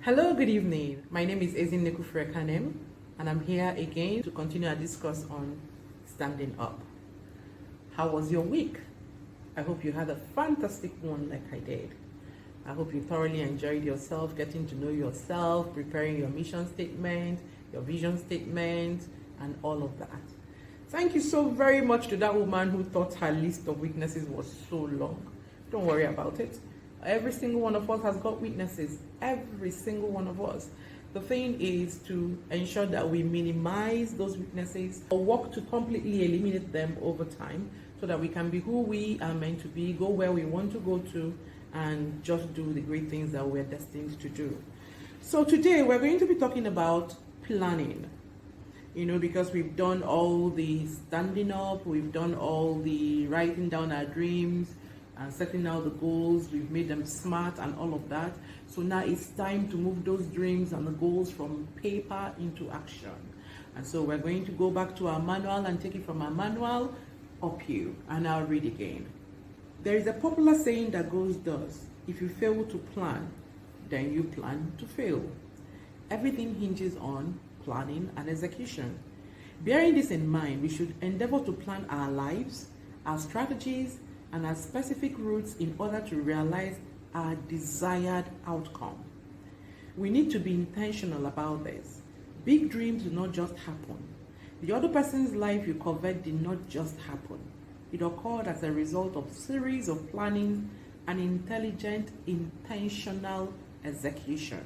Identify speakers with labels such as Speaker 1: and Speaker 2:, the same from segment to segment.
Speaker 1: Hello, good evening. My name is Ezinne and I'm here again to continue our discourse on standing up. How was your week? I hope you had a fantastic one like I did. I hope you thoroughly enjoyed yourself, getting to know yourself, preparing your mission statement, your vision statement, and all of that. Thank you so very much to that woman who thought her list of weaknesses was so long. Don't worry about it. Every single one of us has got weaknesses. Every single one of us. The thing is to ensure that we minimize those weaknesses or work to completely eliminate them over time so that we can be who we are meant to be, go where we want to go to, and just do the great things that we're destined to do. So today we're going to be talking about planning. Because we've done all the standing up, we've done all the writing down our dreams, and setting out the goals, we've made them smart and all of that. So now it's time to move those dreams and the goals from paper into action. And so we're going to go back to our manual and take it from our manual up here, and I'll read again. There is a popular saying that goes thus: if you fail to plan, then you plan to fail. Everything hinges on planning and execution. Bearing this in mind, we should endeavor to plan our lives, our strategies, and our specific routes in order to realize our desired outcome. We need to be intentional about this. Big dreams do not just happen. The other person's life you covet did not just happen. It occurred as a result of series of planning and intelligent, intentional execution.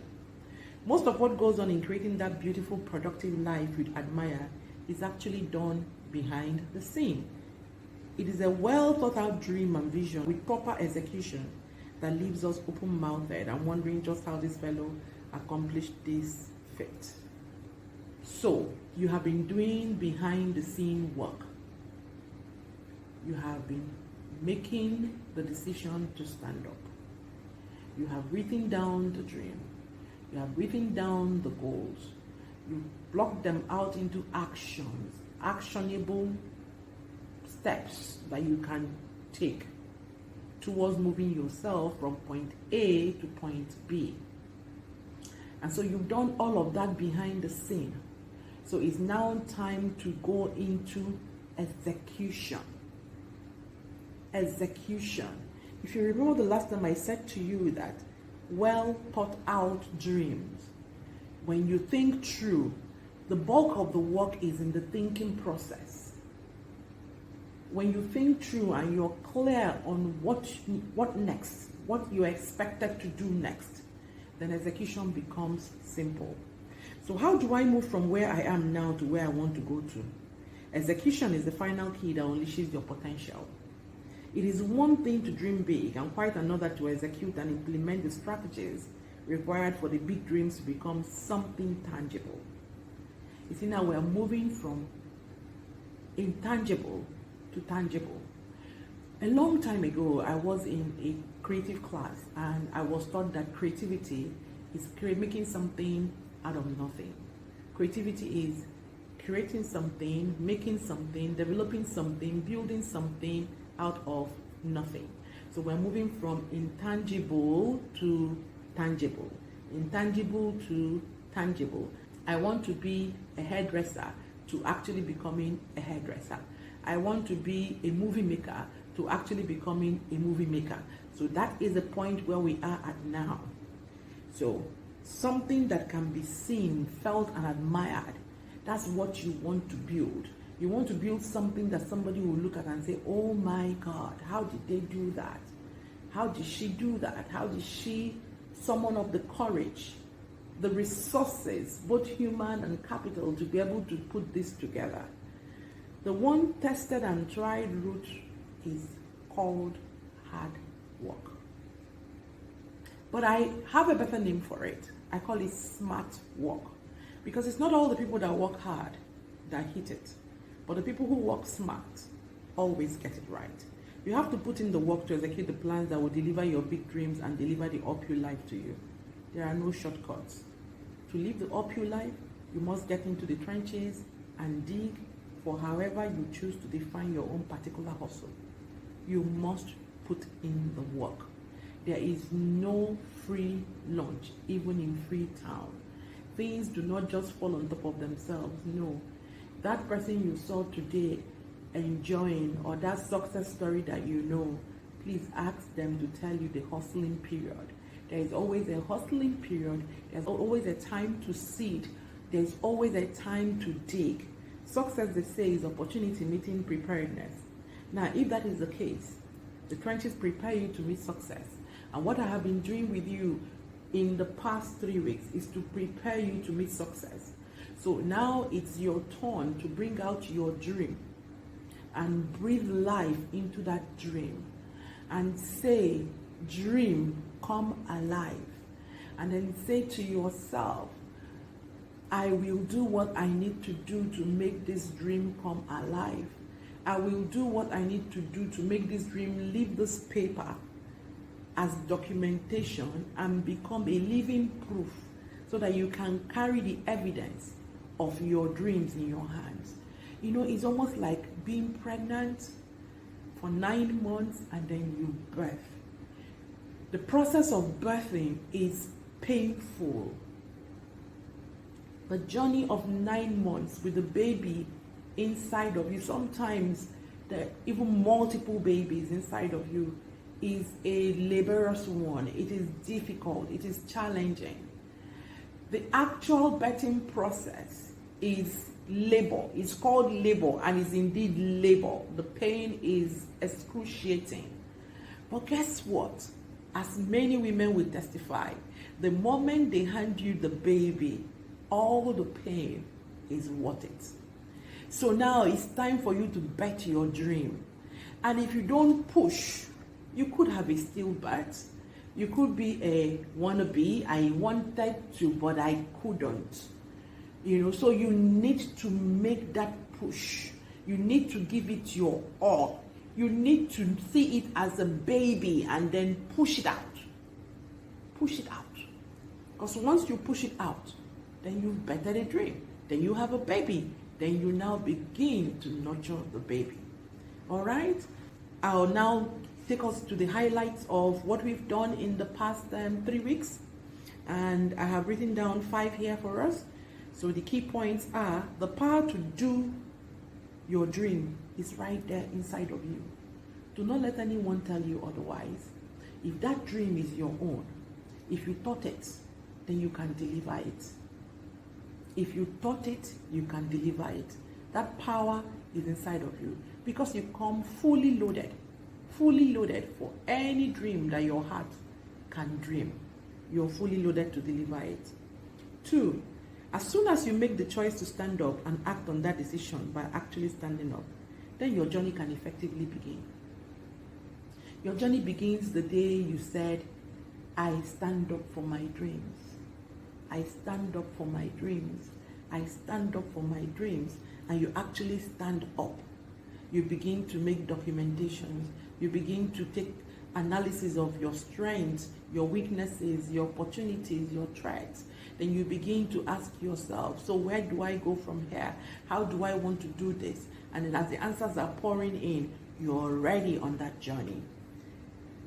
Speaker 1: Most of what goes on in creating that beautiful, productive life we admire is actually done behind the scene. It is a well thought out dream and vision with proper execution that leaves us open mouthed and wondering just how this fellow accomplished this feat. So, you have been doing behind the scene work. You have been making the decision to stand up. You have written down the dream. You have written down the goals. You blocked them out into actions, actionable steps that you can take towards moving yourself from point A to point B. And so you've done all of that behind the scene. So it's now time to go into execution. Execution. If you remember the last time I said to you that well thought out dreams, when you think through, the bulk of the work is in the thinking process. When you think through and you're clear on what next, what you're expected to do next, then execution becomes simple. So how do I move from where I am now to where I want to go to? Execution is the final key that unleashes your potential. It is one thing to dream big and quite another to execute and implement the strategies required for the big dreams to become something tangible. You see, now we're moving from intangible to tangible. A long time ago, I was in a creative class and I was taught that creativity is making something out of nothing. Creativity is creating something, making something, developing something, building something out of nothing. So we're moving from intangible to tangible, intangible to tangible. I want to be a hairdresser to actually becoming a hairdresser. I want to be a movie maker to actually becoming a movie maker. So that is the point where we are at now. So something that can be seen, felt, and admired, that's what you want to build. You want to build something that somebody will look at and say, oh my God, how did they do that? How did she do that? How did she summon up the courage, the resources, both human and capital, to be able to put this together? The one tested and tried route is called hard work. But I have a better name for it. I call it smart work. Because it's not all the people that work hard that hit it. But the people who work smart always get it right. You have to put in the work to execute the plans that will deliver your big dreams and deliver the up-you life to you. There are no shortcuts. To live the up-you life, you must get into the trenches and dig for however you choose to define your own particular hustle. You must put in the work. There is no free lunch, even in Freetown. Things do not just fall on top of themselves. No. That person you saw today enjoying, or that success story that you know, please ask them to tell you the hustling period. There is always a hustling period. There's always a time to seed. There's always a time to dig. Success, they say, is opportunity meeting preparedness. Now, if that is the case, the trenches prepare you to meet success. And what I have been doing with you in the past 3 weeks is to prepare you to meet success. So now it's your turn to bring out your dream and breathe life into that dream and say, dream, come alive. And then say to yourself, I will do what I need to do to make this dream come alive. I will do what I need to do to make this dream leave this paper as documentation and become a living proof, so that you can carry the evidence of your dreams in your hands. You know, it's almost like being pregnant for 9 months and then you birth. The process of birthing is painful. The journey of 9 months with the baby inside of you, sometimes there are even multiple babies inside of you, is a laborious one. It is difficult. It is challenging. The actual birthing process is labor. It's called labor, and it's indeed labor. The pain is excruciating. But guess what? As many women will testify, the moment they hand you the baby, all the pain is worth it. So now it's time for you to bet your dream. And if you don't push, you could have a stillbirth. You could be a wannabe. I wanted to, but I couldn't. You know, so you need to make that push. You need to give it your all. You need to see it as a baby and then push it out. Push it out. Because once you push it out, then you've bettered a dream. Then you have a baby. Then you now begin to nurture the baby. All right? I'll now take us to the highlights of what we've done in the past 3 weeks. And I have written down 5 here for us. So the key points are: the power to do your dream is right there inside of you. Do not let anyone tell you otherwise. If that dream is your own, if you thought it, then you can deliver it. If you thought it, you can deliver it. That power is inside of you because you come fully loaded for any dream that your heart can dream. You're fully loaded to deliver it. 2, as soon as you make the choice to stand up and act on that decision by actually standing up, then your journey can effectively begin. Your journey begins the day you said, I stand up for my dreams. I stand up for my dreams. I stand up for my dreams. And you actually stand up. You begin to make documentations. You begin to take analysis of your strengths, your weaknesses, your opportunities, your threats. Then you begin to ask yourself, so where do I go from here? How do I want to do this? And then as the answers are pouring in, you're already on that journey.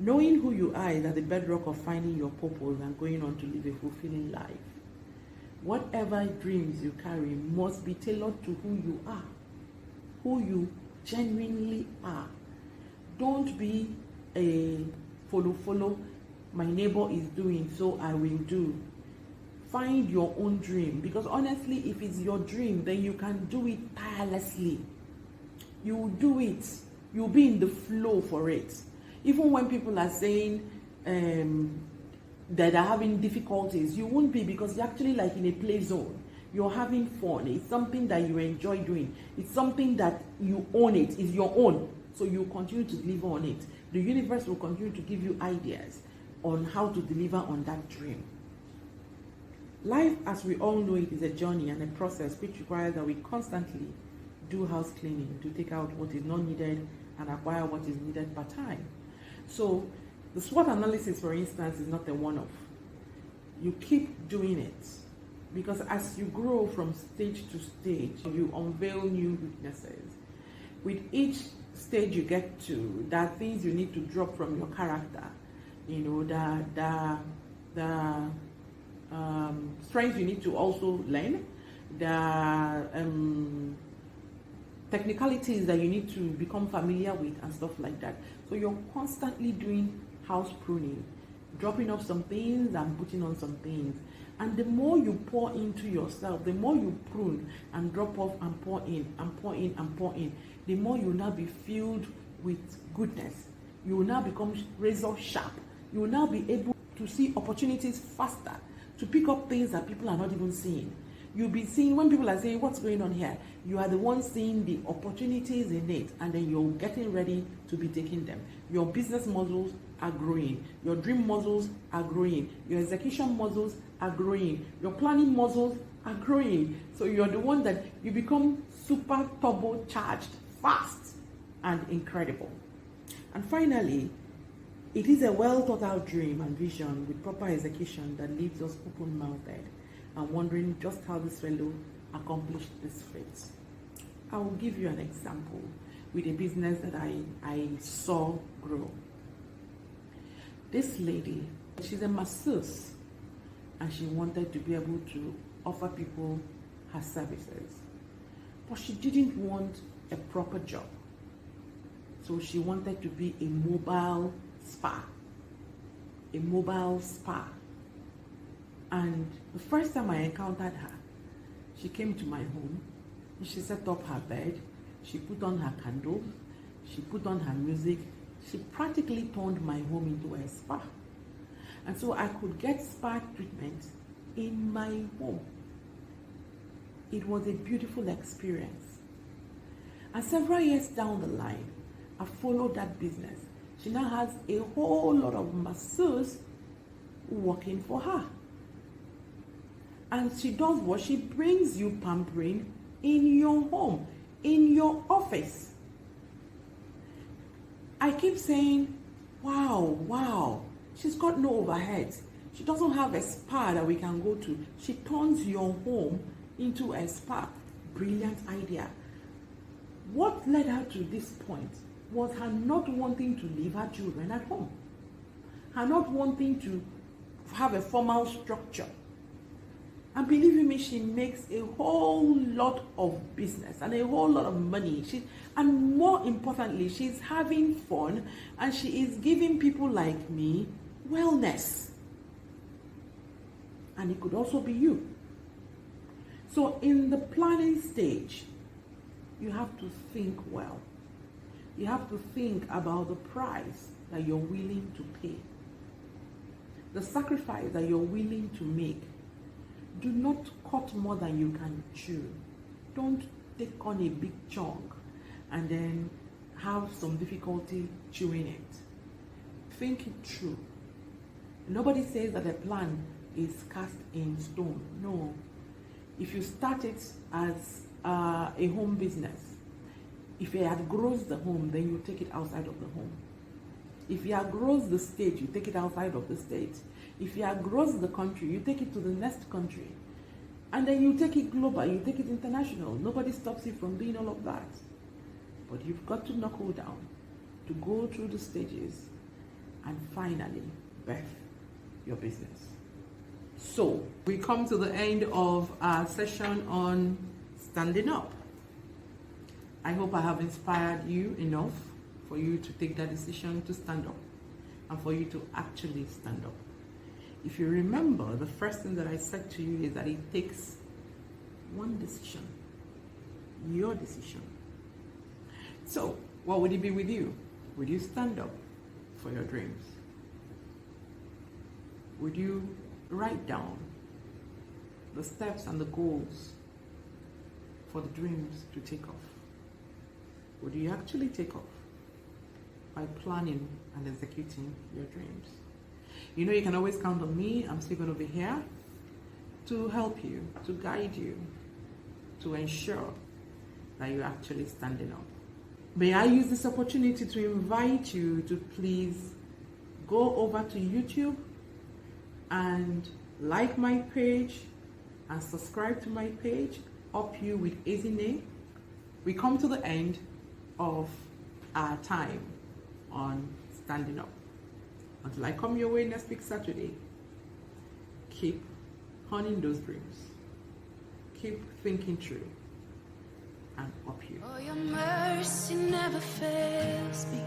Speaker 1: Knowing who you are is at the bedrock of finding your purpose and going on to live a fulfilling life. Whatever dreams you carry must be tailored to who you are, who you genuinely are. Don't be a follow, my neighbor is doing, so I will do. Find your own dream, because honestly, if it's your dream, then you can do it tirelessly. You will do it. You'll be in the flow for it. Even when people are saying that are having difficulties, you won't be, because you're actually like in a play zone. You're having fun. It's something that you enjoy doing. It's something that you own. It is your own. So you continue to deliver on it. The universe will continue to give you ideas on how to deliver on that dream. Life, as we all know it, is a journey and a process which requires that we constantly do house cleaning to take out what is not needed and acquire what is needed per time. So the SWOT analysis, for instance, is not a one-off. You keep doing it, because as you grow from stage to stage, you unveil new weaknesses. With each stage you get to, there are things you need to drop from your character. you know, the strengths you need to also learn, the technicalities that you need to become familiar with and stuff like that. So you're constantly doing house pruning, dropping off some things and putting on some things. And the more you pour into yourself, the more you prune and drop off and pour in and pour in and pour in, the more you will now be filled with goodness. You will now become razor sharp. You will now be able to see opportunities faster, to pick up things that people are not even seeing. You'll be seeing, when people are saying, what's going on here? You are the one seeing the opportunities in it, and then you're getting ready to be taking them. Your business muscles are growing. Your dream muscles are growing. Your execution muscles are growing. Your planning muscles are growing. So you're the one that you become super turbo charged, fast and incredible. And finally, it is a well thought out dream and vision with proper execution that leaves us open-mouthed and wondering just how this fellow accomplished this feat. I will give you an example with a business that I saw grow. This lady, she's a masseuse, and she wanted to be able to offer people her services. But she didn't want a proper job. So she wanted to be a mobile spa. A mobile spa. And the first time I encountered her, she came to my home, and she set up her bed, she put on her candles, she put on her music. She practically turned my home into a spa. And so I could get spa treatment in my home. It was a beautiful experience. And several years down the line, I followed that business. She now has a whole lot of masseurs working for her. And she does what? She brings you pampering in your home, in your office. I keep saying, wow, she's got no overheads. She doesn't have a spa that we can go to. She turns your home into a spa. Brilliant idea. What led her to this point was her not wanting to leave her children at home. Her not wanting to have a formal structure. And believe you me, she makes a whole lot of business and a whole lot of money. And more importantly, she's having fun, and she is giving people like me wellness. And it could also be you. So in the planning stage, you have to think well. You have to think about the price that you're willing to pay. The sacrifice that you're willing to make. Do not cut more than you can chew. Don't take on a big chunk and then have some difficulty chewing it. Think it through. Nobody says that a plan is cast in stone. No. If you start it as a home business, if it outgrows the home, then you take it outside of the home. If it outgrows the state, you take it outside of the state. If it outgrows the country, you take it to the next country. And then you take it global, you take it international. Nobody stops you from doing all of that. But you've got to knuckle down, to go through the stages, and finally birth your business. So, we come to the end of our session on standing up. I hope I have inspired you enough for you to take that decision to stand up and for you to actually stand up. If you remember, the first thing that I said to you is that it takes one decision, your decision. So, what would it be with you? Would you stand up for your dreams? Would you write down the steps and the goals for the dreams to take off? Would you actually take off by planning and executing your dreams? You know, you can always count on me. I'm still going to be here to help you, to guide you, to ensure that you're actually standing up. May I use this opportunity to invite you to please go over to YouTube and like my page and subscribe to my page, Up You with Ezinne. We come to the end of our time on standing up. Until I come your way next week, Saturday, keep honing those dreams. Keep thinking true. And up you.
Speaker 2: Oh, your mercy never fails me.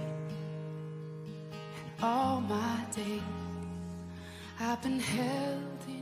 Speaker 2: And all my days I've been held in